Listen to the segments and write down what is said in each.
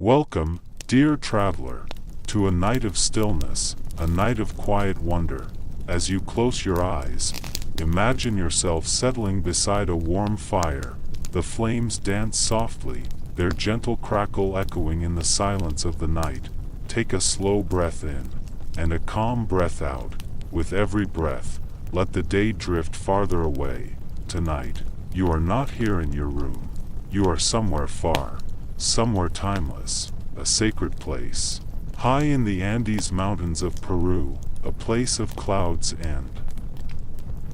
Welcome, dear traveler, to a night of stillness, a night of quiet wonder. As you close your eyes, imagine yourself settling beside a warm fire. The flames dance softly, their gentle crackle echoing in the silence of the night. Take a slow breath in, and a calm breath out. With every breath, let the day drift farther away. Tonight, you are not here in your room. You are somewhere far, somewhere timeless, a sacred place. High in the Andes Mountains of Peru, a place of clouds and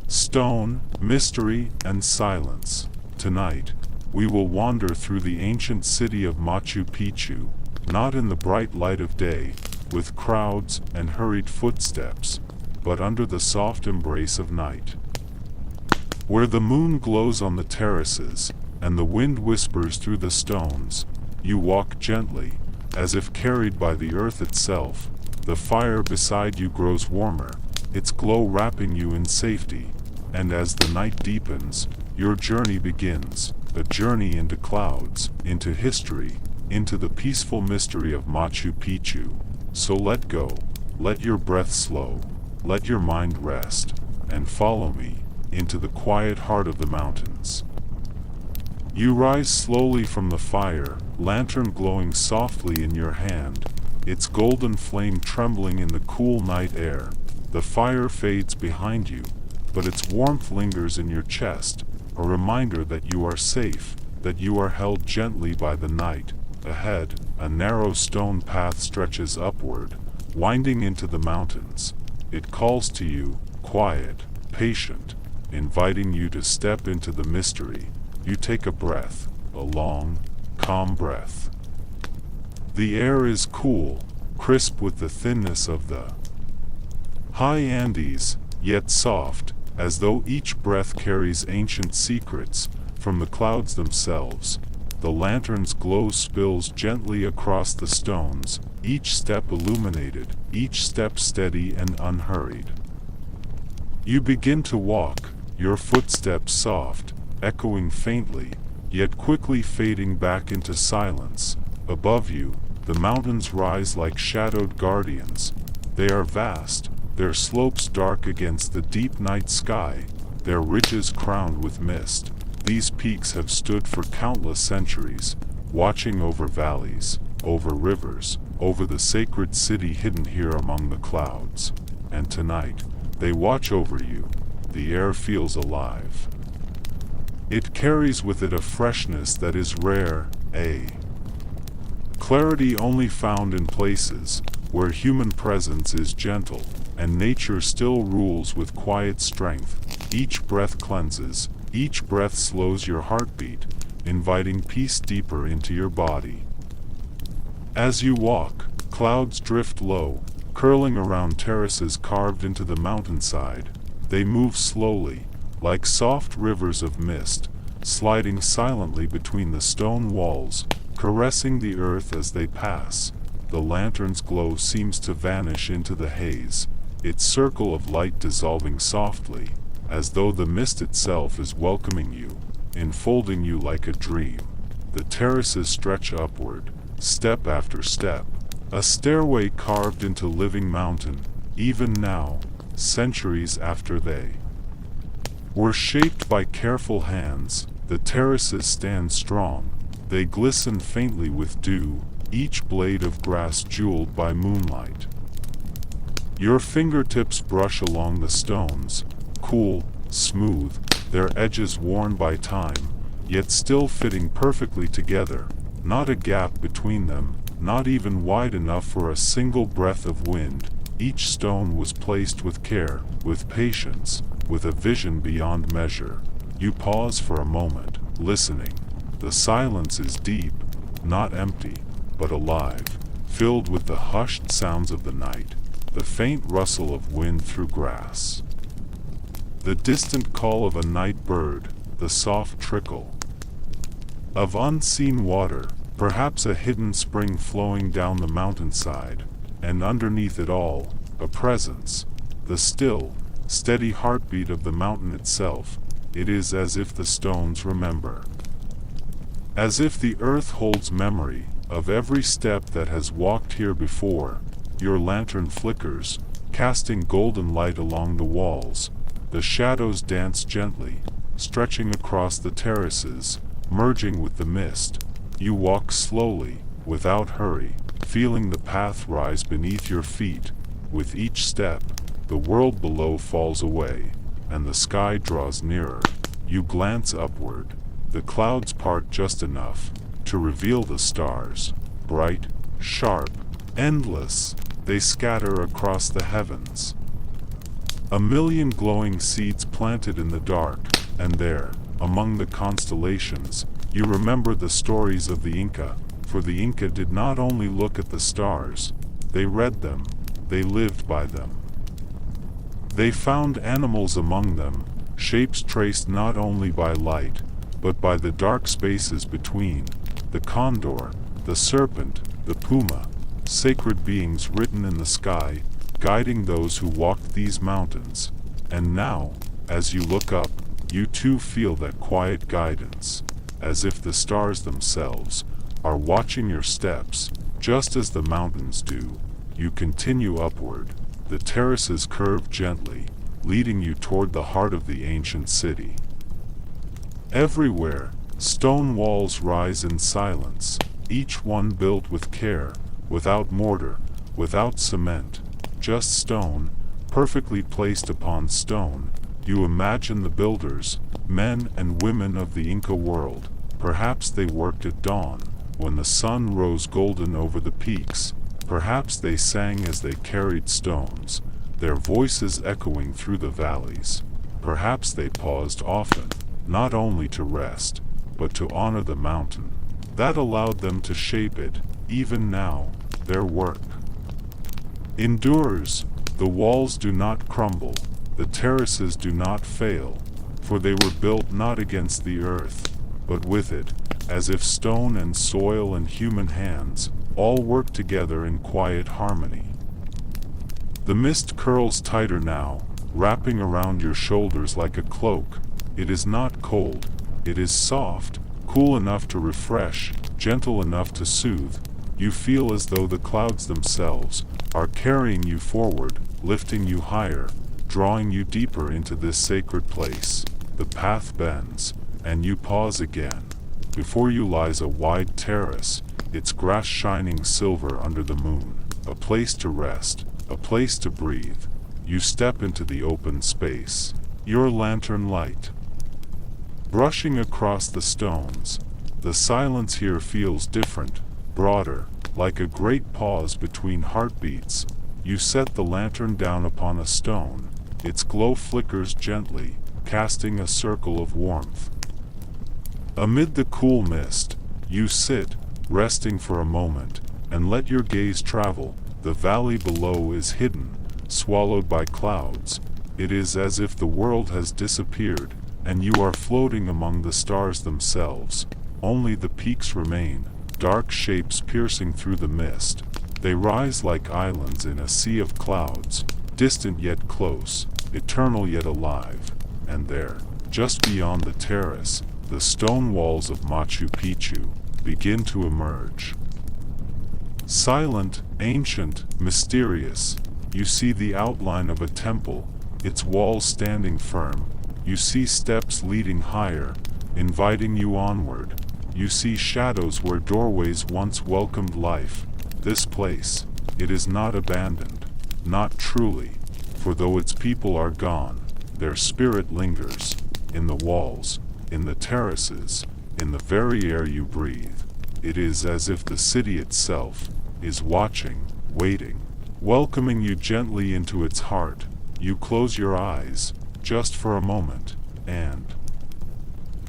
stone, mystery, and silence. Tonight, we will wander through the ancient city of Machu Picchu, not in the bright light of day, with crowds and hurried footsteps, but under the soft embrace of night. Where the moon glows on the terraces, and the wind whispers through the stones, you walk gently, as if carried by the earth itself. The fire beside you grows warmer, its glow wrapping you in safety, and as the night deepens, your journey begins, a journey into clouds, into history, into the peaceful mystery of Machu Picchu. So let go, let your breath slow, let your mind rest, and follow me into the quiet heart of the mountains. You rise slowly from the fire, lantern glowing softly in your hand, its golden flame trembling in the cool night air. The fire fades behind you, but its warmth lingers in your chest, a reminder that you are safe, that you are held gently by the night. Ahead, a narrow stone path stretches upward, winding into the mountains. It calls to you, quiet, patient, inviting you to step into the mystery. You take a breath, a long, calm breath. The air is cool, crisp with the thinness of the high Andes, yet soft, as though each breath carries ancient secrets from the clouds themselves. The lantern's glow spills gently across the stones, each step illuminated, each step steady and unhurried. You begin to walk, your footsteps soft, echoing faintly, yet quickly fading back into silence. Above you, the mountains rise like shadowed guardians. They are vast, their slopes dark against the deep night sky, their ridges crowned with mist. These peaks have stood for countless centuries, watching over valleys, over rivers, over the sacred city hidden here among the clouds. And tonight, they watch over you. The air feels alive. It carries with it a freshness that is rare, a clarity only found in places where human presence is gentle, and nature still rules with quiet strength. Each breath cleanses, each breath slows your heartbeat, inviting peace deeper into your body. As you walk, clouds drift low, curling around terraces carved into the mountainside. They move slowly, like soft rivers of mist, sliding silently between the stone walls, caressing the earth as they pass. The lantern's glow seems to vanish into the haze, its circle of light dissolving softly, as though the mist itself is welcoming you, enfolding you like a dream. The terraces stretch upward, step after step, a stairway carved into living mountain. Even now, centuries after they were shaped by careful hands, the terraces stand strong. They glisten faintly with dew, each blade of grass jeweled by moonlight. Your fingertips brush along the stones, cool, smooth, their edges worn by time, yet still fitting perfectly together. Not a gap between them, not even wide enough for a single breath of wind. Each stone was placed with care, with patience, with a vision beyond measure. You pause for a moment, listening. The silence is deep, not empty, but alive, filled with the hushed sounds of the night, the faint rustle of wind through grass, the distant call of a night bird, the soft trickle of unseen water, perhaps a hidden spring flowing down the mountainside, and underneath it all, a presence, the still, steady heartbeat of the mountain itself. It is as if the stones remember. As if the earth holds memory, Of every step that has walked here before, your lantern flickers, casting golden light along the walls. The shadows dance gently, stretching across the terraces, merging with the mist. You walk slowly, without hurry, feeling the path rise beneath your feet. With each step, the world below falls away, and the sky draws nearer. You glance upward. The clouds part just enough to reveal the stars. Bright, sharp, endless, they scatter across the heavens. A million glowing seeds planted in the dark, and there, among the constellations, you remember the stories of the Inca, for the Inca did not only look at the stars, they read them, they lived by them. They found animals among them, shapes traced not only by light, but by the dark spaces between, the condor, the serpent, the puma, sacred beings written in the sky, guiding those who walked these mountains. And now, as you look up, you too feel that quiet guidance, as if the stars themselves are watching your steps, just as the mountains do. You continue upward. The terraces curve gently, leading you toward the heart of the ancient city. Everywhere, stone walls rise in silence, each one built with care, without mortar, without cement, just stone, perfectly placed upon stone. You imagine the builders, men and women of the Inca world. Perhaps they worked at dawn, when the sun rose golden over the peaks. Perhaps they sang as they carried stones, their voices echoing through the valleys. Perhaps they paused often, not only to rest, but to honor the mountain that allowed them to shape it. Even now, their work endures. The walls do not crumble, the terraces do not fail, for they were built not against the earth, but with it, as if stone and soil and human hands all work together in quiet harmony. The mist curls tighter now, wrapping around your shoulders like a cloak. It is not cold, it is soft, cool enough to refresh, gentle enough to soothe. You feel as though the clouds themselves are carrying you forward, lifting you higher, drawing you deeper into this sacred place. The path bends, and you pause again. Before you lies a wide terrace, its grass shining silver under the moon. A place to rest, a place to breathe. You step into the open space, your lantern light brushing across the stones. The silence here feels different, broader, like a great pause between heartbeats. You set the lantern down upon a stone. Its glow flickers gently, casting a circle of warmth. Amid the cool mist, you sit, resting for a moment, and let your gaze travel. The valley below is hidden, swallowed by clouds. It is as if the world has disappeared, and you are floating among the stars themselves. Only the peaks remain, dark shapes piercing through the mist. They rise like islands in a sea of clouds, distant yet close, eternal yet alive. And there, just beyond the terrace, the stone walls of Machu Picchu begin to emerge. Silent, ancient, mysterious, you see the outline of a temple, its walls standing firm. You see steps leading higher, inviting you onward. You see shadows where doorways once welcomed life. This place, it is not abandoned, not truly, for though its people are gone, their spirit lingers, in the walls, in the terraces, in the very air you breathe. It is as if the city itself is watching, waiting, welcoming you gently into its heart. You close your eyes, just for a moment, and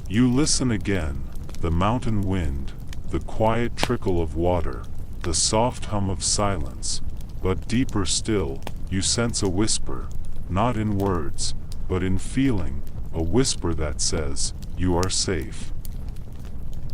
you listen again. The mountain wind, the quiet trickle of water, the soft hum of silence. But deeper still, you sense a whisper, not in words, but in feeling, a whisper that says, you are safe.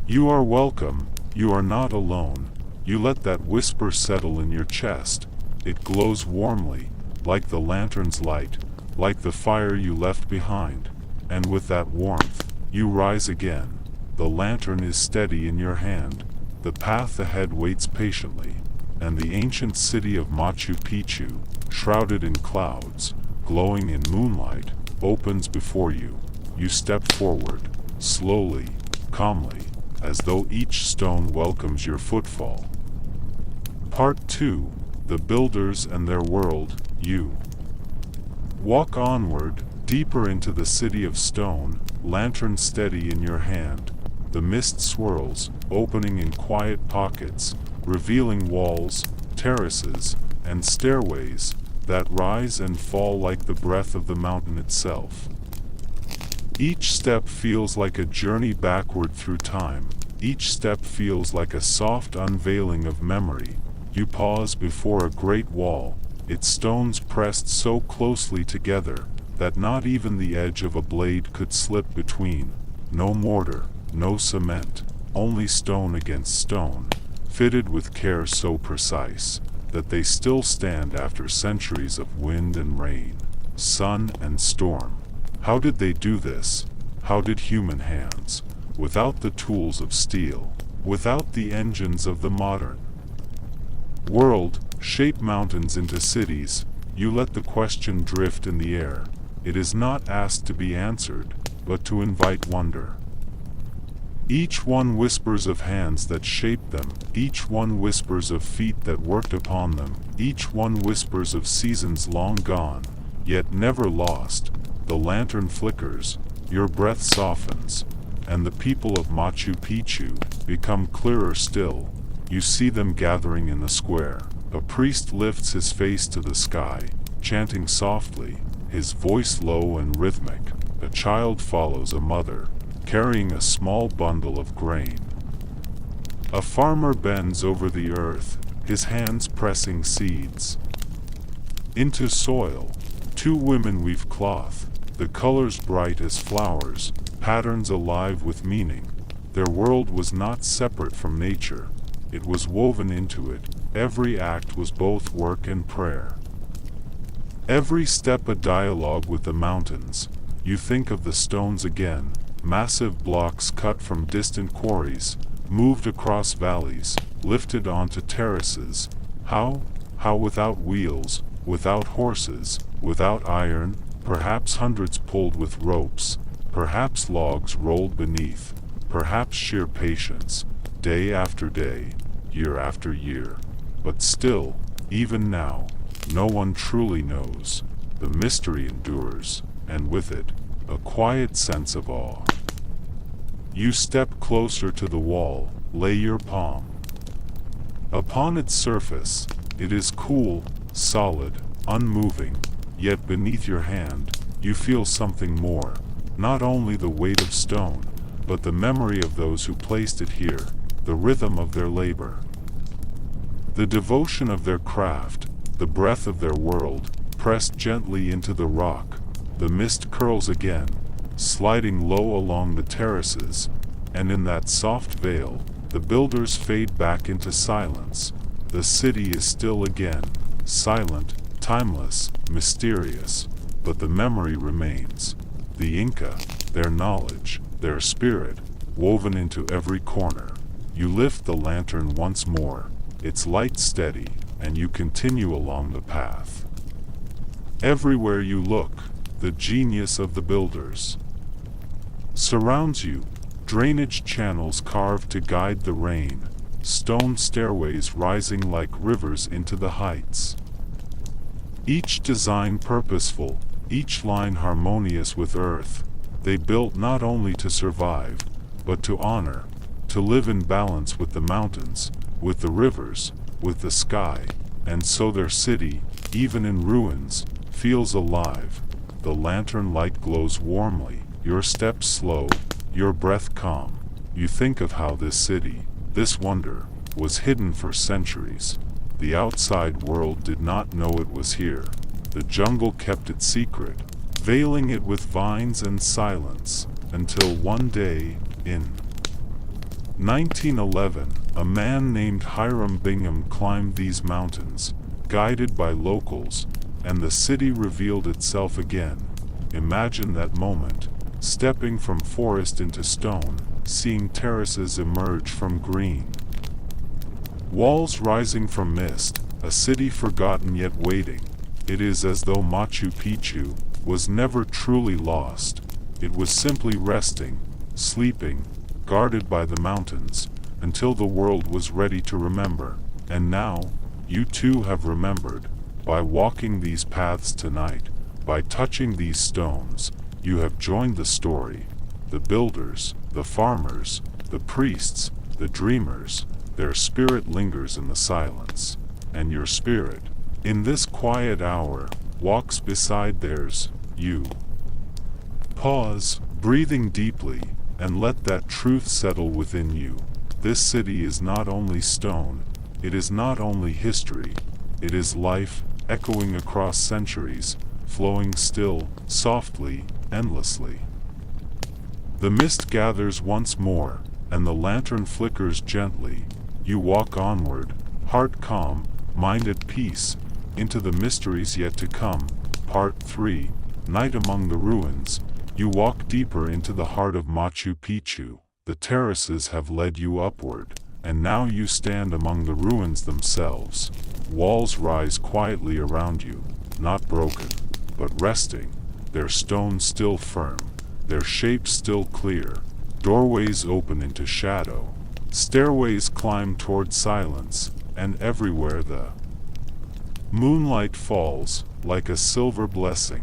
You are welcome, you are not alone. You let that whisper settle in your chest. It glows warmly, like the lantern's light, like the fire you left behind. And with that warmth, you rise again. The lantern is steady in your hand. The path ahead waits patiently, and the ancient city of Machu Picchu, shrouded in clouds, glowing in moonlight, opens before you. You step forward, slowly, calmly, as though each stone welcomes your footfall. Part 2. The Builders and Their World. You walk onward, deeper into the city of stone, lantern steady in your hand. The mist swirls, opening in quiet pockets, revealing walls, terraces, and stairways that rise and fall like the breath of the mountain itself. Each step feels like a journey backward through time. Each step feels like a soft unveiling of memory. You pause before a great wall, its stones pressed so closely together that not even the edge of a blade could slip between. No mortar, no cement, only stone against stone, fitted with care so precise that they still stand after centuries of wind and rain, sun and storm. How did they do this? How did human hands, without the tools of steel, without the engines of the modern world, shape mountains into cities? You let the question drift in the air. It is not asked to be answered, but to invite wonder. Each one whispers of hands that shaped them, each one whispers of feet that worked upon them, each one whispers of seasons long gone, yet never lost. The lantern flickers, your breath softens, and the people of Machu Picchu become clearer still. You see them gathering in the square. A priest lifts his face to the sky, chanting softly, his voice low and rhythmic. A child follows a mother, carrying a small bundle of grain. A farmer bends over the earth, his hands pressing seeds into soil. Two women weave cloth, the colors bright as flowers, patterns alive with meaning. Their world was not separate from nature, it was woven into it. Every act was both work and prayer. Every step a dialogue with the mountains. You think of the stones again, massive blocks cut from distant quarries, moved across valleys, lifted onto terraces. How without wheels, without horses, without iron, perhaps hundreds pulled with ropes, perhaps logs rolled beneath, perhaps sheer patience, day after day, year after year. But still, even now, no one truly knows. The mystery endures, and with it, a quiet sense of awe. You step closer to the wall, lay your palm upon its surface. It is cool, solid, unmoving, yet beneath your hand, you feel something more. Not only the weight of stone, but the memory of those who placed it here, the rhythm of their labor, the devotion of their craft, the breath of their world, pressed gently into the rock. The mist curls again, sliding low along the terraces, and in that soft veil, the builders fade back into silence. The city is still again, silent, timeless, mysterious, but the memory remains. The Inca, their knowledge, their spirit, woven into every corner. You lift the lantern once more, its light steady, and you continue along the path. Everywhere you look, the genius of the builders surrounds you. Drainage channels carved to guide the rain, stone stairways rising like rivers into the heights. Each design purposeful, each line harmonious with earth. They built not only to survive, but to honor, to live in balance with the mountains, with the rivers, with the sky, and so their city, even in ruins, feels alive. The lantern light glows warmly, your steps slow, your breath calm. You think of how this city, this wonder, was hidden for centuries. The outside world did not know it was here. The jungle kept it secret, veiling it with vines and silence, until one day, in 1911, a man named IamAbhi climbed these mountains, guided by locals, and the city revealed itself again. Imagine that moment, stepping from forest into stone, seeing terraces emerge from green, Walls rising from mist, a city forgotten yet waiting. It is as though Machu Picchu was never truly lost. It was simply resting, sleeping, guarded by the mountains, until the world was ready to remember. And now, you too have remembered. By walking these paths tonight, by touching these stones, you have joined the story. The builders, the farmers, the priests, the dreamers, their spirit lingers in the silence. And your spirit, in this quiet hour, walks beside theirs. You pause, breathing deeply, and let that truth settle within you. This city is not only stone, it is not only history, it is life, echoing across centuries, flowing still, softly, endlessly. The mist gathers once more, and the lantern flickers gently. You walk onward, heart calm, mind at peace, into the mysteries yet to come. Part 3, Night Among the Ruins. You walk deeper into the heart of Machu Picchu. The terraces have led you upward, and now you stand among the ruins themselves. Walls rise quietly around you, not broken, but resting, their stones still firm, their shapes still clear. Doorways open into shadow, stairways climb toward silence, and everywhere the moonlight falls, like a silver blessing.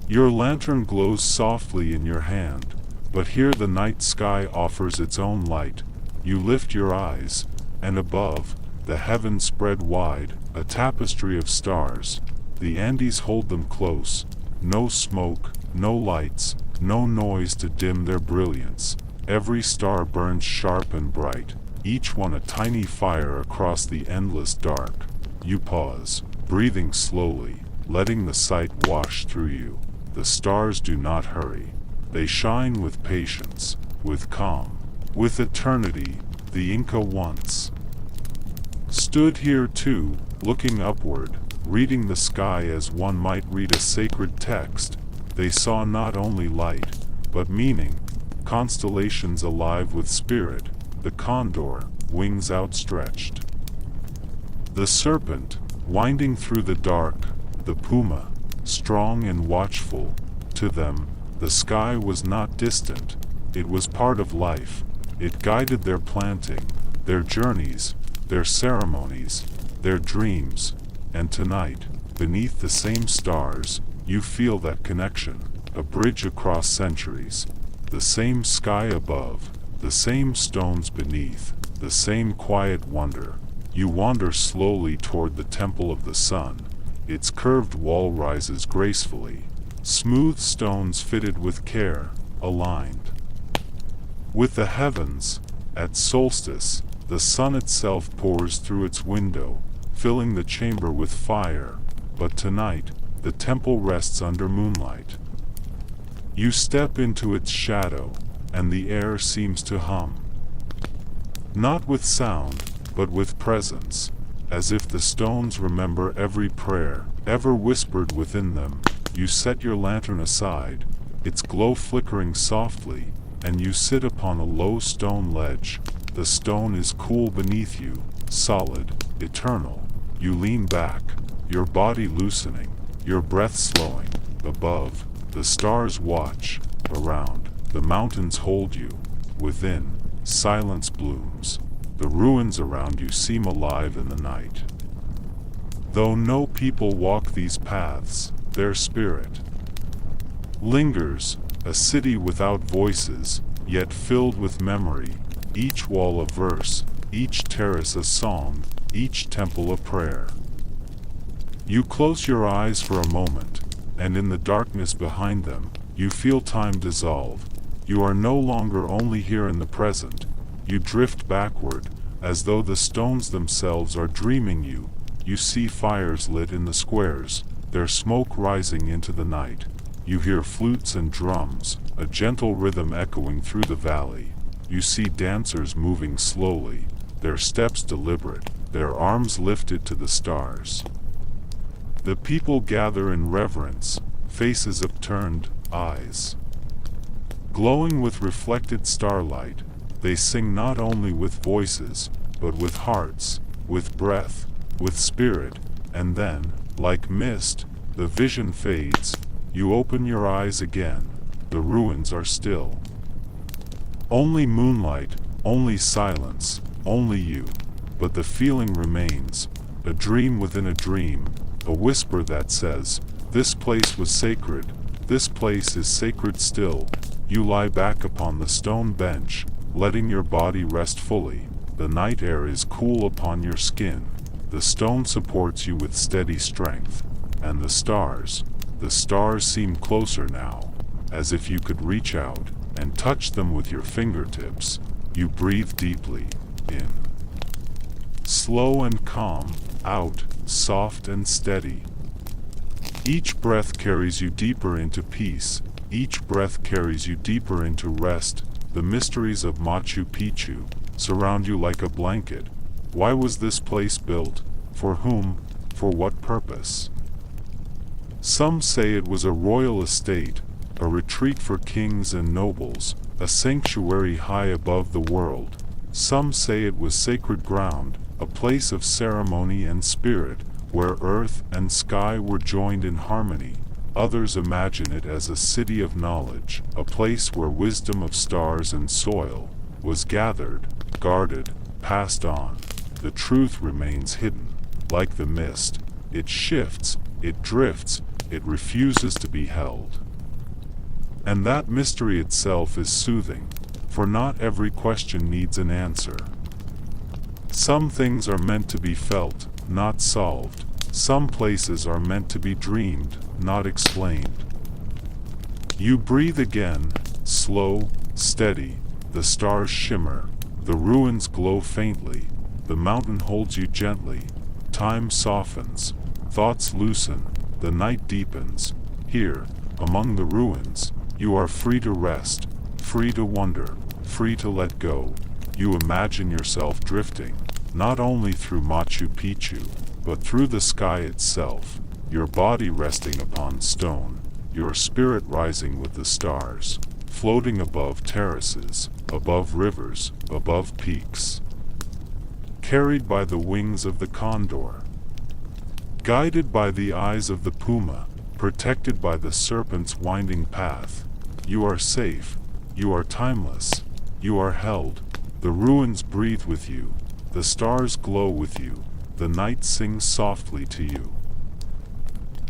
Your lantern glows softly in your hand, but here the night sky offers its own light. You lift your eyes, and above, the heavens spread wide, a tapestry of stars. The Andes hold them close, no smoke, no lights, no noise to dim their brilliance. Every star burns sharp and bright, each one a tiny fire across the endless dark. You pause, breathing slowly, letting the sight wash through you. The stars do not hurry. They shine with patience, with calm, with eternity. The Inca once stood here too, looking upward, reading the sky as one might read a sacred text. They saw not only light, but meaning, constellations alive with spirit, the condor, wings outstretched, the serpent, winding through the dark, the puma, strong and watchful. To them, the sky was not distant, it was part of life. It guided their planting, their journeys, their ceremonies, their dreams. And tonight, beneath the same stars, you feel that connection, a bridge across centuries. The same sky above, the same stones beneath, the same quiet wonder. You wander slowly toward the Temple of the Sun. Its curved wall rises gracefully, smooth stones fitted with care, aligned with the heavens. At solstice, the sun itself pours through its window, filling the chamber with fire. But tonight, the temple rests under moonlight. You step into its shadow, and the air seems to hum. Not with sound, but with presence, as if the stones remember every prayer ever whispered within them. You set your lantern aside, its glow flickering softly, and you sit upon a low stone ledge. The stone is cool beneath you, solid, eternal. You lean back, your body loosening, your breath slowing. Above, the stars watch. Around, the mountains hold you. Within, silence blooms. The ruins around you seem alive in the night. Though no people walk these paths, their spirit lingers, a city without voices, yet filled with memory. Each wall a verse, each terrace a song, each temple a prayer. You close your eyes for a moment, and in the darkness behind them, you feel time dissolve. You are no longer only here in the present. You drift backward, as though the stones themselves are dreaming you. You see fires lit in the squares, their smoke rising into the night. You hear flutes and drums, a gentle rhythm echoing through the valley. You see dancers moving slowly, their steps deliberate, their arms lifted to the stars. The people gather in reverence, faces upturned, eyes glowing with reflected starlight. They sing not only with voices, but with hearts, with breath, with spirit, and then, like mist, the vision fades, you open your eyes again, the ruins are still. Only moonlight, only silence, only you, but the feeling remains, a dream within a dream, a whisper that says, this place was sacred, this place is sacred still. You lie back upon the stone bench, letting your body rest fully, the night air is cool upon your skin, the stone supports you with steady strength, and the stars seem closer now, as if you could reach out and touch them with your fingertips. You breathe deeply, in. Slow and calm, out, soft and steady. Each breath carries you deeper into peace, each breath carries you deeper into rest. The mysteries of Machu Picchu surround you like a blanket. Why was this place built? For whom? For what purpose? Some say it was a royal estate, a retreat for kings and nobles, a sanctuary high above the world. Some say it was sacred ground, a place of ceremony and spirit, where earth and sky were joined in harmony. Others imagine it as a city of knowledge, a place where wisdom of stars and soil was gathered, guarded, passed on. The truth remains hidden, like the mist. It shifts, it drifts, it refuses to be held. And that mystery itself is soothing, for not every question needs an answer. Some things are meant to be felt, not solved. Some places are meant to be dreamed, not explained. You breathe again, slow, steady, the stars shimmer, the ruins glow faintly, the mountain holds you gently, time softens, thoughts loosen, the night deepens. Here, among the ruins, you are free to rest, free to wonder, free to let go. You imagine yourself drifting, not only through Machu Picchu, but through the sky itself, your body resting upon stone, your spirit rising with the stars, floating above terraces, above rivers, above peaks. Carried by the wings of the condor, guided by the eyes of the puma, protected by the serpent's winding path, you are safe, you are timeless, you are held, the ruins breathe with you, the stars glow with you, the night sings softly to you.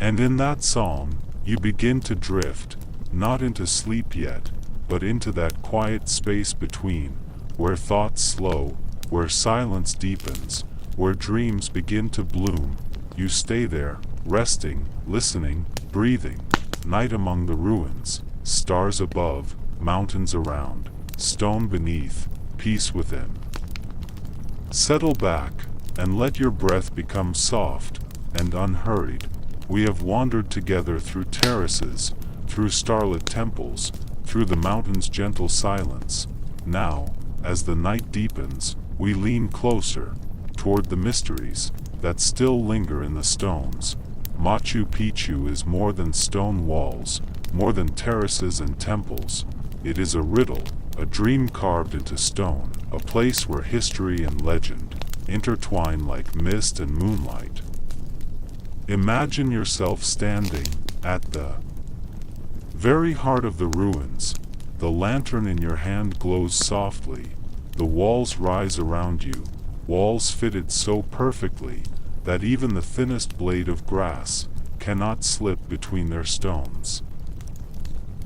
And in that song, you begin to drift, not into sleep yet, but into that quiet space between, where thoughts slow, where silence deepens, where dreams begin to bloom. You stay there, resting, listening, breathing, night among the ruins, stars above, mountains around, stone beneath, peace within. Settle back, and let your breath become soft and unhurried. We have wandered together through terraces, through starlit temples, through the mountain's gentle silence. Now, as the night deepens, we lean closer, toward the mysteries that still linger in the stones. Machu Picchu is more than stone walls, more than terraces and temples. It is a riddle, a dream carved into stone, a place where history and legend intertwine like mist and moonlight. Imagine yourself standing at the very heart of the ruins. The lantern in your hand glows softly. The walls rise around you, walls fitted so perfectly that even the thinnest blade of grass cannot slip between their stones.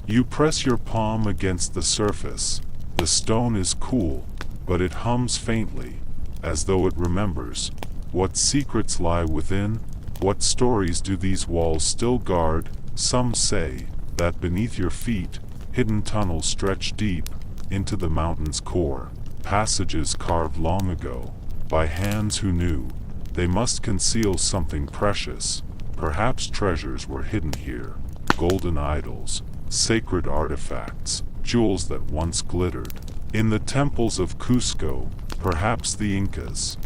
You press your palm against the surface. The stone is cool, but it hums faintly, as though it remembers. What secrets lie within? What stories do these walls still guard? Some say that beneath your feet, hidden tunnels stretch deep into the mountain's core, passages carved long ago by hands who knew they must conceal something precious. Perhaps treasures were hidden here, golden idols, sacred artifacts, jewels that once glittered. In the temples of Cusco, perhaps the Incas,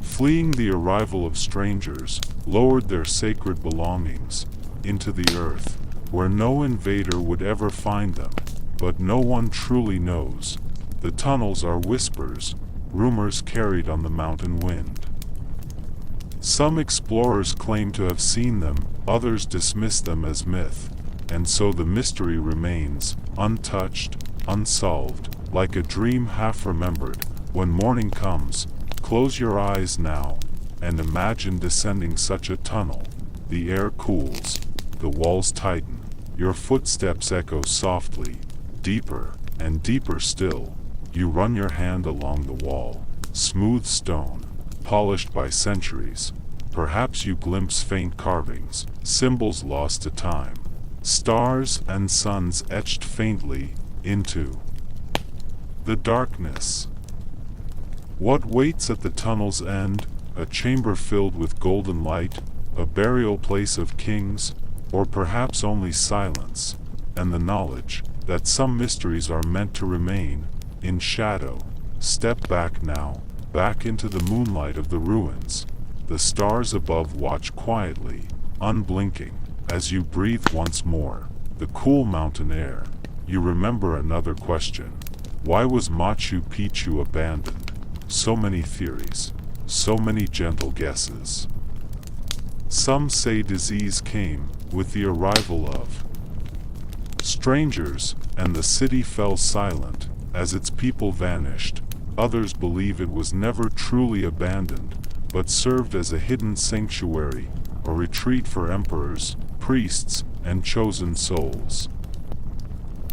fleeing the arrival of strangers, lowered their sacred belongings into the earth, where no invader would ever find them. But no one truly knows. The tunnels are whispers, rumors carried on the mountain wind. Some explorers claim to have seen them, others dismiss them as myth, and so the mystery remains, untouched, unsolved, like a dream half remembered. When morning comes, close your eyes now, and imagine descending such a tunnel. The air cools, the walls tighten, your footsteps echo softly, deeper and deeper still. You run your hand along the wall, smooth stone, polished by centuries. Perhaps you glimpse faint carvings, symbols lost to time, stars and suns etched faintly into the darkness. What waits at the tunnel's end? A chamber filled with golden light, a burial place of kings, or perhaps only silence, and the knowledge that some mysteries are meant to remain in shadow. Step back now, back into the moonlight of the ruins. The stars above watch quietly, unblinking, as you breathe once more the cool mountain air. You remember another question. Why was Machu Picchu abandoned? So many theories, so many gentle guesses. Some say disease came with the arrival of strangers, and the city fell silent as its people vanished. Others believe it was never truly abandoned, but served as a hidden sanctuary, a retreat for emperors, priests, and chosen souls.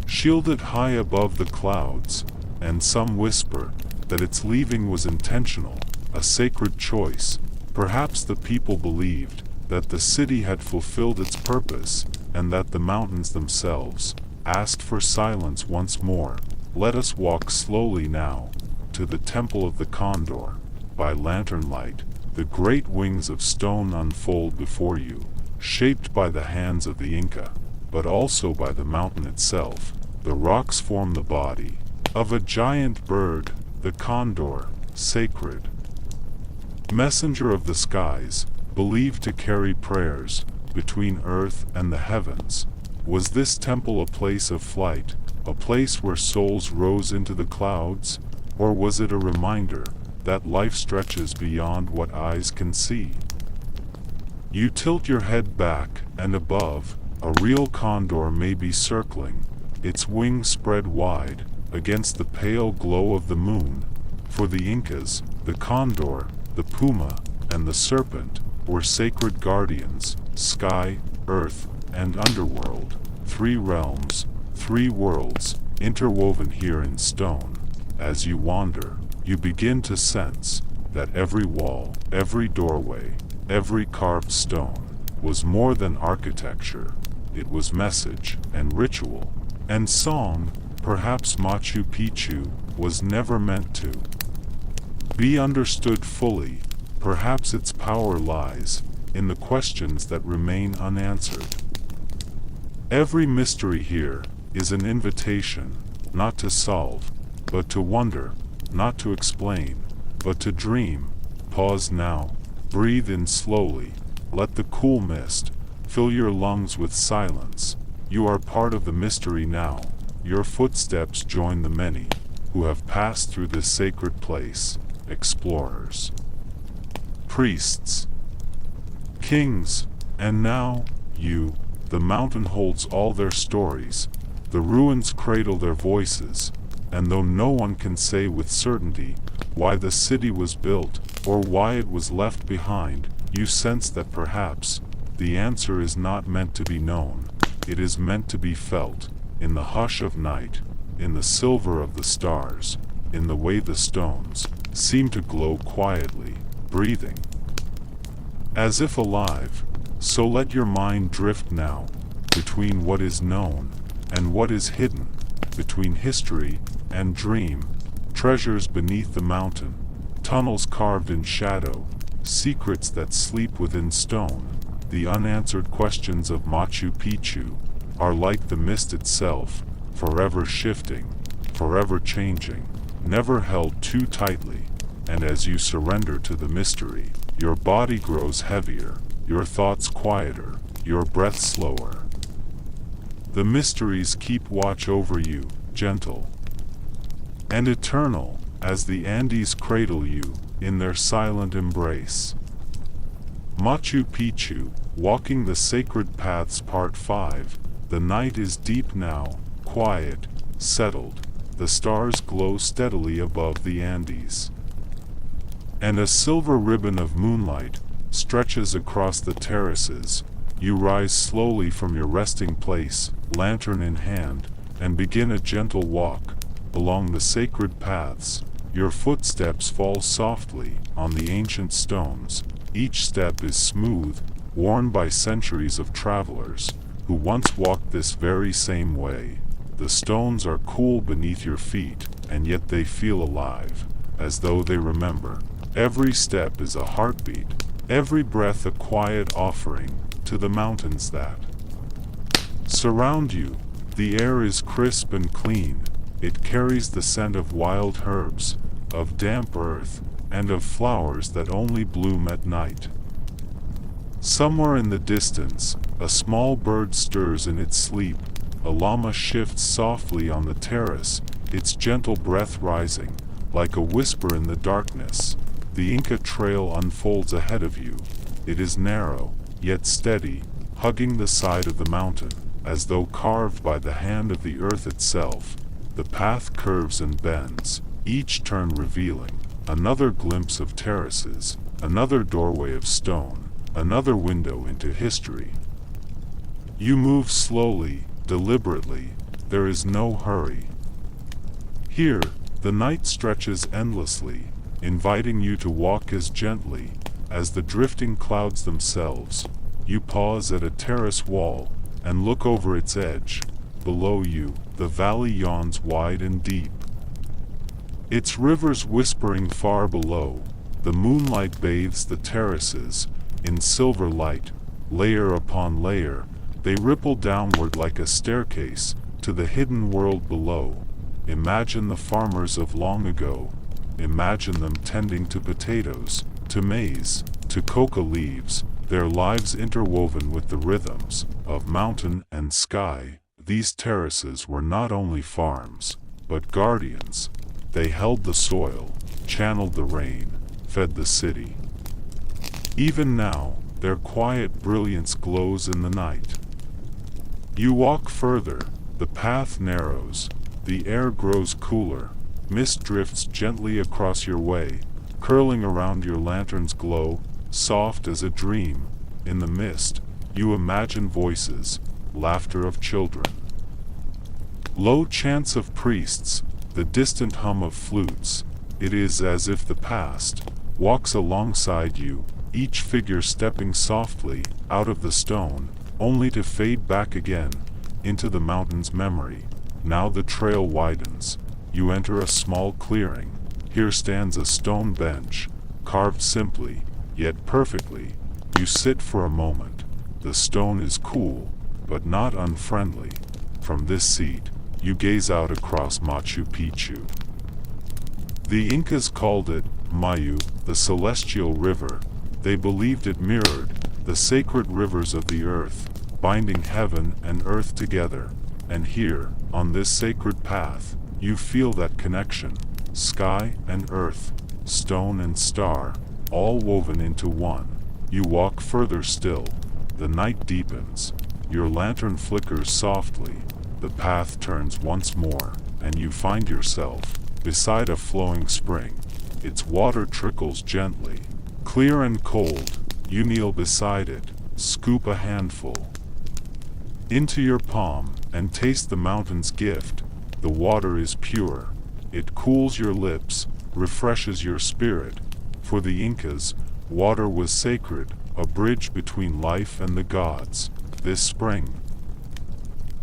Shielded high above the clouds, and some whisper that its leaving was intentional, a sacred choice. Perhaps the people believed that the city had fulfilled its purpose, and that the mountains themselves asked for silence once more. Let us walk slowly now to the Temple of the Condor. By lantern light, the great wings of stone unfold before you, shaped by the hands of the Inca, but also by the mountain itself. The rocks form the body of a giant bird, the condor, sacred messenger of the skies, believed to carry prayers between earth and the heavens. Was this temple a place of flight, a place where souls rose into the clouds, or was it a reminder that life stretches beyond what eyes can see? You tilt your head back, and above, a real condor may be circling, its wings spread wide against the pale glow of the moon. For the Incas, the condor, the puma, and the serpent were sacred guardians, sky, earth, and underworld, three realms, three worlds, interwoven here in stone. As you wander, you begin to sense that every wall, every doorway, every carved stone was more than architecture. It was message and ritual and song. Perhaps Machu Picchu was never meant to be understood fully. Perhaps its power lies in the questions that remain unanswered. Every mystery here is an invitation, not to solve, but to wonder, not to explain, but to dream. Pause now, breathe in slowly, let the cool mist fill your lungs with silence. You are part of the mystery now. Your footsteps join the many who have passed through this sacred place, explorers, priests, kings, and now, you. The mountain holds all their stories, the ruins cradle their voices, and though no one can say with certainty why the city was built, or why it was left behind, you sense that perhaps the answer is not meant to be known, it is meant to be felt, in the hush of night, in the silver of the stars, in the way the stones seem to glow quietly, breathing, as if alive. So let your mind drift now, between what is known and what is hidden, between history and dream, treasures beneath the mountain, tunnels carved in shadow, secrets that sleep within stone. The unanswered questions of Machu Picchu are like the mist itself, forever shifting, forever changing, never held too tightly. And as you surrender to the mystery, your body grows heavier, your thoughts quieter, your breath slower. The mysteries keep watch over you, gentle and eternal. as the Andes cradle you in their silent embrace. Machu Picchu, Walking the Sacred Paths Part 5. The night is deep now, quiet, settled. The stars glow steadily above the Andes, and a silver ribbon of moonlight stretches across the terraces. You rise slowly from your resting place, lantern in hand, and begin a gentle walk along the sacred paths. Your footsteps fall softly on the ancient stones. Each step is smooth, worn by centuries of travelers who once walked this very same way. The stones are cool beneath your feet, and yet they feel alive, as though they remember. Every step is a heartbeat, every breath a quiet offering to the mountains that surround you. The air is crisp and clean. It carries the scent of wild herbs, of damp earth, and of flowers that only bloom at night. Somewhere in the distance, a small bird stirs in its sleep. A llama shifts softly on the terrace, its gentle breath rising like a whisper in the darkness. The Inca trail unfolds ahead of you. It is narrow, yet steady, hugging the side of the mountain, as though carved by the hand of the earth itself. The path curves and bends, each turn revealing another glimpse of terraces, another doorway of stone, another window into history. You move slowly, deliberately. There is no hurry. Here, the night stretches endlessly, inviting you to walk as gently as the drifting clouds themselves. You pause at a terrace wall and look over its edge. Below you, the valley yawns wide and deep, its rivers whispering far below. The moonlight bathes the terraces in silver light, layer upon layer. They ripple downward like a staircase to the hidden world below. Imagine the farmers of long ago. Imagine them tending to potatoes, to maize, to coca leaves, their lives interwoven with the rhythms of mountain and sky. These terraces were not only farms, but guardians. They held the soil, channeled the rain, fed the city. Even now, their quiet brilliance glows in the night. You walk further. The path narrows. The air grows cooler. Mist drifts gently across your way, curling around your lantern's glow, soft as a dream. In the mist, you imagine voices, laughter of children, low chants of priests, the distant hum of flutes. It is as if the past walks alongside you, each figure stepping softly out of the stone, only to fade back again into the mountain's memory. Now the trail widens. You enter a small clearing. Here stands a stone bench, carved simply, yet perfectly. You sit for a moment. The stone is cool, but not unfriendly. From this seat, you gaze out across Machu Picchu. The Incas called it Mayu, the celestial river. They believed it mirrored the sacred rivers of the earth, binding heaven and earth together. And here, on this sacred path, you feel that connection. Sky and earth, stone and star, all woven into one. You walk further still. The night deepens. Your lantern flickers softly. The path turns once more, and you find yourself beside a flowing spring. Its water trickles gently, clear and cold. You kneel beside it, scoop a handful into your palm, and taste the mountain's gift. The water is pure. It cools your lips, refreshes your spirit. For the Incas, water was sacred, a bridge between life and the gods. This spring,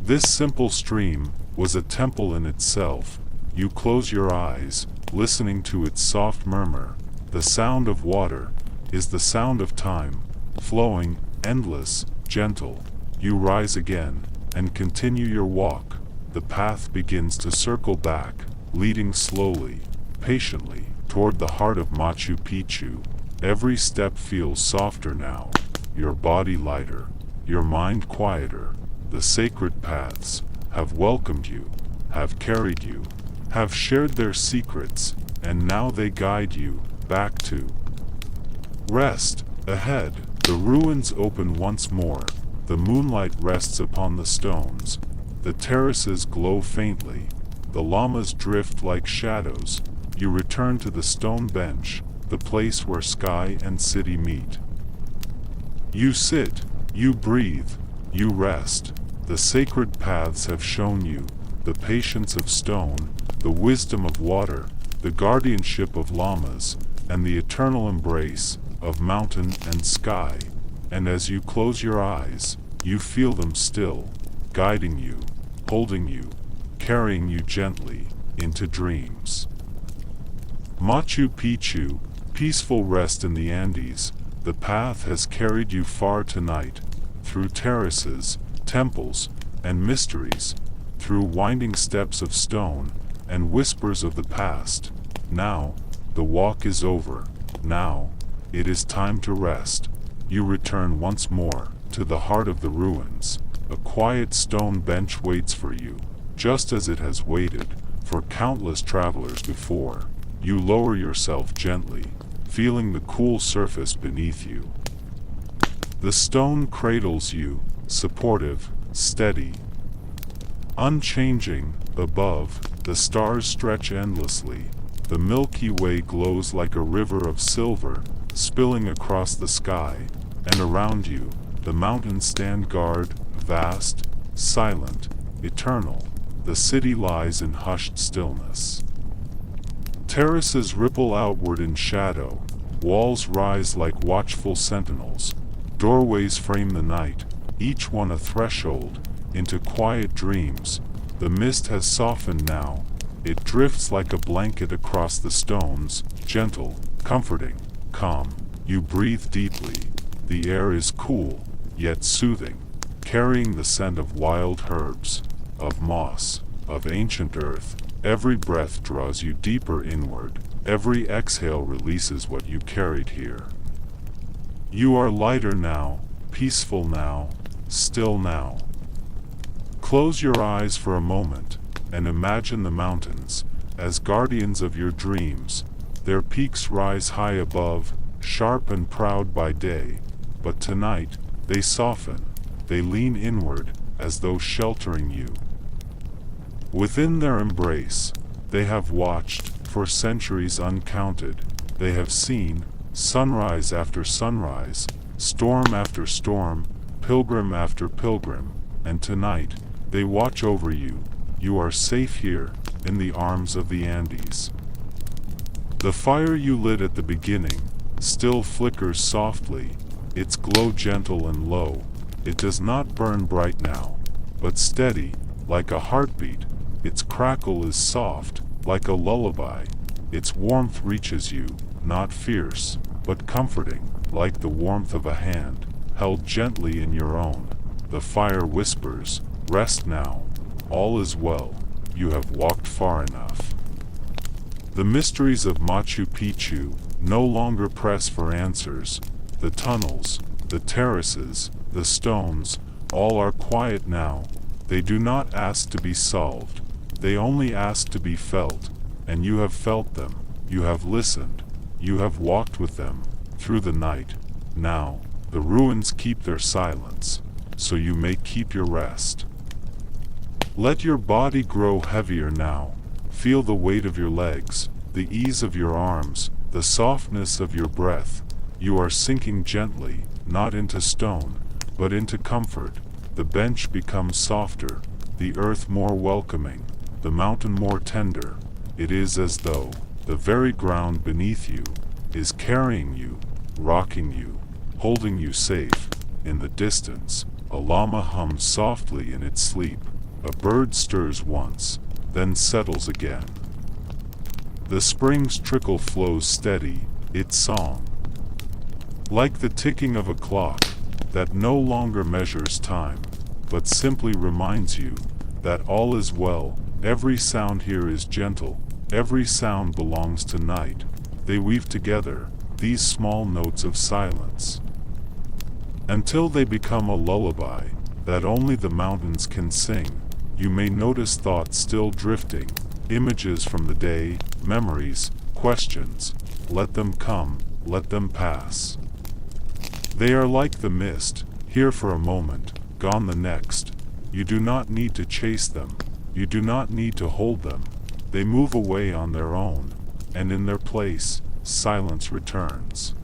this simple stream, was a temple in itself. You close your eyes, listening to its soft murmur. The sound of water is the sound of time, flowing, endless, gentle. You rise again, and continue your walk. The path begins to circle back, leading slowly, patiently, toward the heart of Machu Picchu. Every step feels softer now, your body lighter, your mind quieter. The sacred paths have welcomed you, have carried you, have shared their secrets. and now they guide you back to rest. Ahead, the ruins open once more. The moonlight rests upon the stones. The terraces glow faintly. The llamas drift like shadows. You return to the stone bench, the place where sky and city meet. You sit, you breathe, you rest. The sacred paths have shown you the patience of stone, the wisdom of water, the guardianship of llamas, and the eternal embrace of mountain and sky. And as you close your eyes, you feel them still, guiding you, holding you, carrying you gently into dreams. Machu Picchu, peaceful rest in the Andes. The path has carried you far tonight, through terraces, temples, and mysteries, through winding steps of stone and whispers of the past. Now, the walk is over. Now, it is time to rest. You return once more to the heart of the ruins. A quiet stone bench waits for you, just as it has waited for countless travelers before. You lower yourself gently, feeling the cool surface beneath you. The stone cradles you, supportive, steady, unchanging. Above, the stars stretch endlessly. The Milky Way glows like a river of silver, spilling across the sky, and around you, the mountains stand guard, vast, silent, eternal. The city lies in hushed stillness. Terraces ripple outward in shadow. Walls rise like watchful sentinels. Doorways frame the night, each one a threshold into quiet dreams. The mist has softened now. It drifts like a blanket across the stones, gentle, comforting, calm. You breathe deeply. The air is cool, yet soothing, carrying the scent of wild herbs, of moss, of ancient earth. Every breath draws you deeper inward. Every exhale releases what you carried here. You are lighter now, peaceful now, still now. Close your eyes for a moment, and imagine the mountains as guardians of your dreams. Their peaks rise high above, sharp and proud by day, but tonight, they soften, they lean inward, as though sheltering you. Within their embrace, they have watched, for centuries uncounted. They have seen, sunrise after sunrise, storm after storm, pilgrim after pilgrim, and tonight, they watch over you. You are safe here, in the arms of the Andes. The fire you lit at the beginning still flickers softly, its glow gentle and low. It does not burn bright now, but steady, like a heartbeat. Its crackle is soft, like a lullaby. Its warmth reaches you, not fierce, but comforting, like the warmth of a hand, held gently in your own. The fire whispers, "Rest now. All is well. You have walked far enough." The mysteries of Machu Picchu no longer press for answers. The tunnels, the terraces, the stones, all are quiet now. They do not ask to be solved. They only ask to be felt, and you have felt them. You have listened. You have walked with them through the night. Now, the ruins keep their silence, so you may keep your rest. Let your body grow heavier now. Feel the weight of your legs, the ease of your arms, the softness of your breath. You are sinking gently, not into stone, but into comfort. The bench becomes softer, the earth more welcoming, the mountain more tender. It is as though the very ground beneath you is carrying you, rocking you, holding you safe. In the distance, a llama hums softly in its sleep. A bird stirs once, then settles again. The spring's trickle flows steady, its song, like the ticking of a clock that no longer measures time, but simply reminds you that all is well. Every sound here is gentle, every sound belongs to night. They weave together, these small notes of silence, until they become a lullaby that only the mountains can sing. You may notice thoughts still drifting, images from the day, memories questions. Let them come, let them pass. They are like the mist, here for a moment, gone the next. You do not need to chase them. You do not need to hold them. They move away on their own, and in their place, silence returns.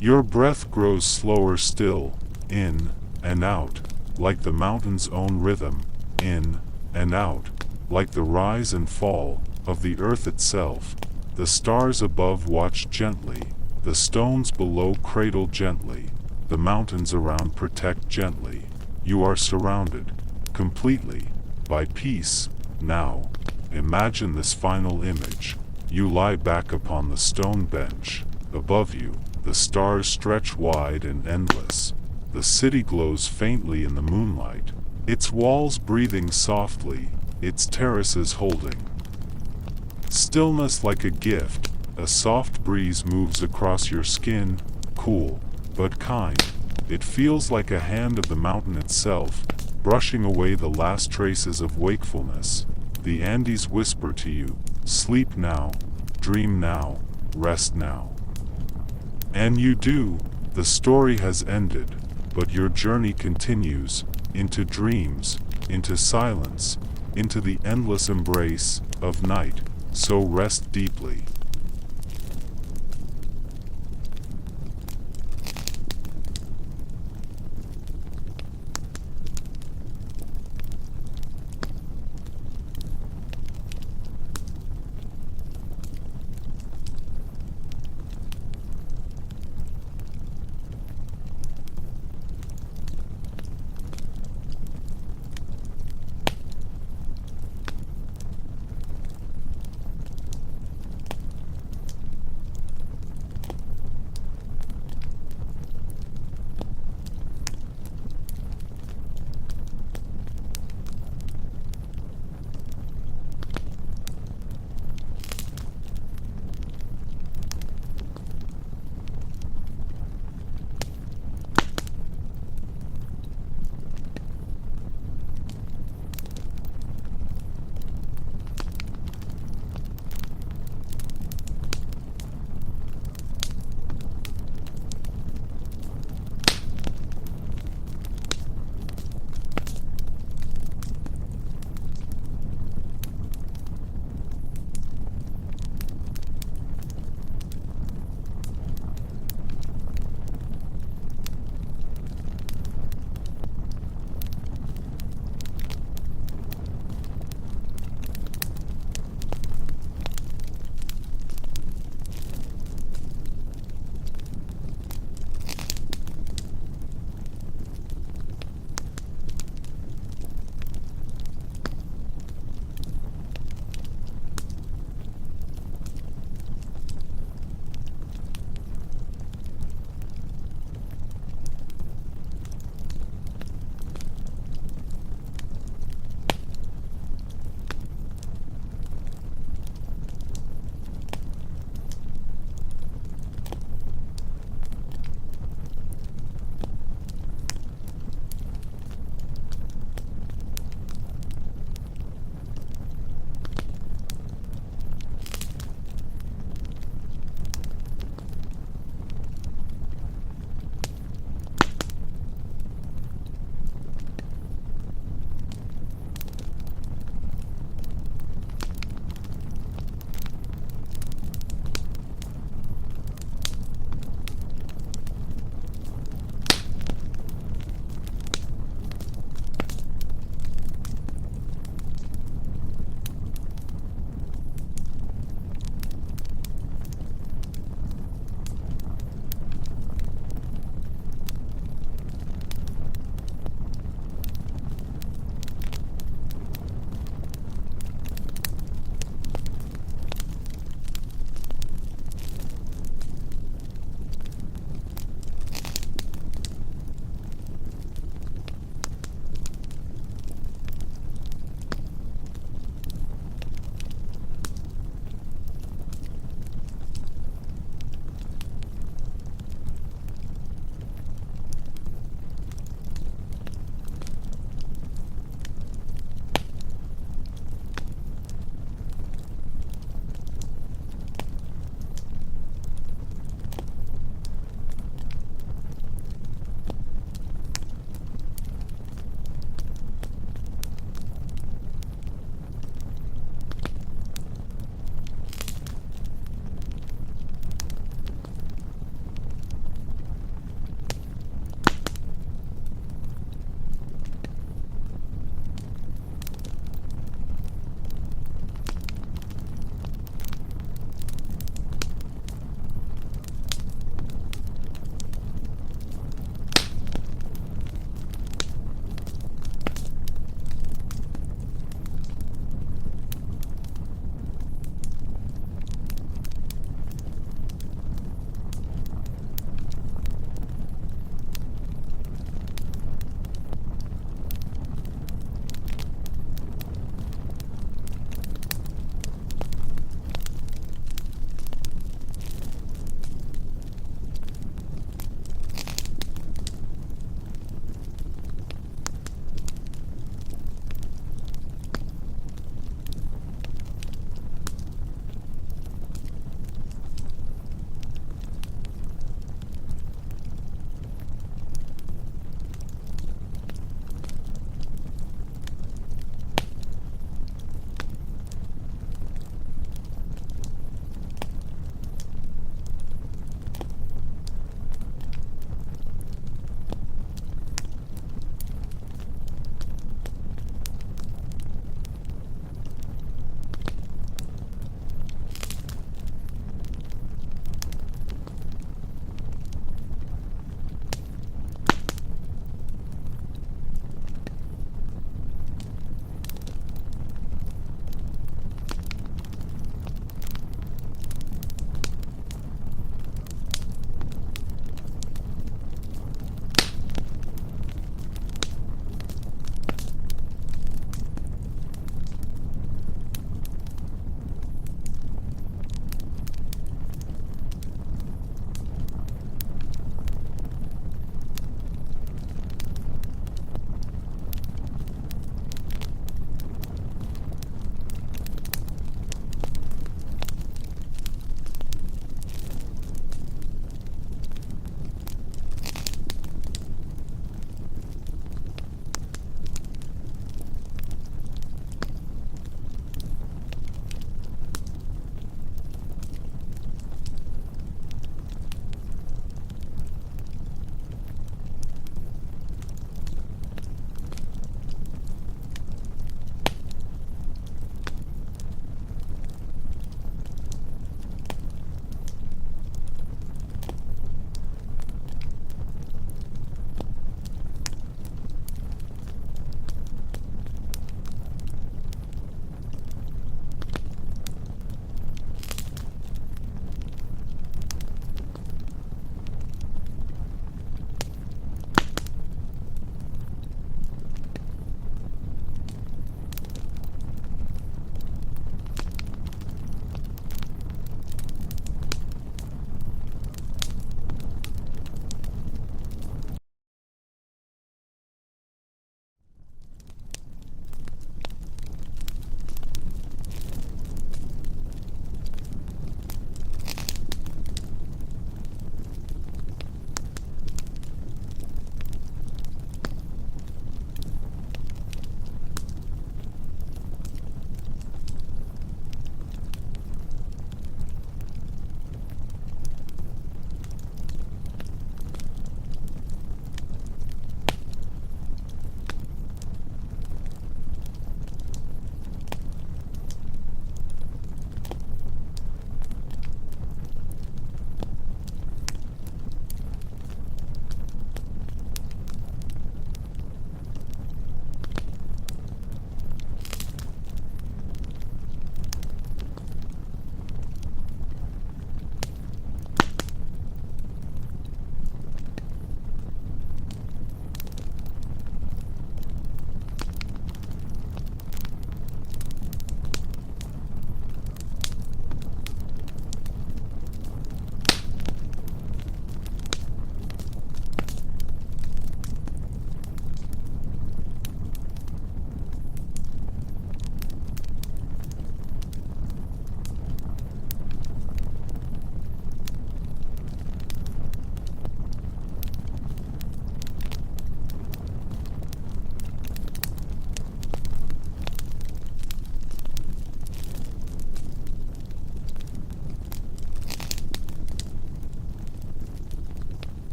Your breath grows slower still, in and out, like the mountain's own rhythm, in and out, like the rise and fall of the earth itself. The stars above watch gently, the stones below cradle gently, the mountains around protect gently. You are surrounded, completely, by peace. Now, imagine this final image. You lie back upon the stone bench. Above you, the stars stretch wide and endless. The city glows faintly in the moonlight, its walls breathing softly, its terraces holding stillness like a gift. A soft breeze moves across your skin, cool, but kind. It feels like a hand of the mountain itself, brushing away the last traces of wakefulness. The Andes whisper to you, sleep now, dream now, rest now. And you do. The story has ended, but your journey continues, into dreams, into silence, into the endless embrace of night. So rest deeply.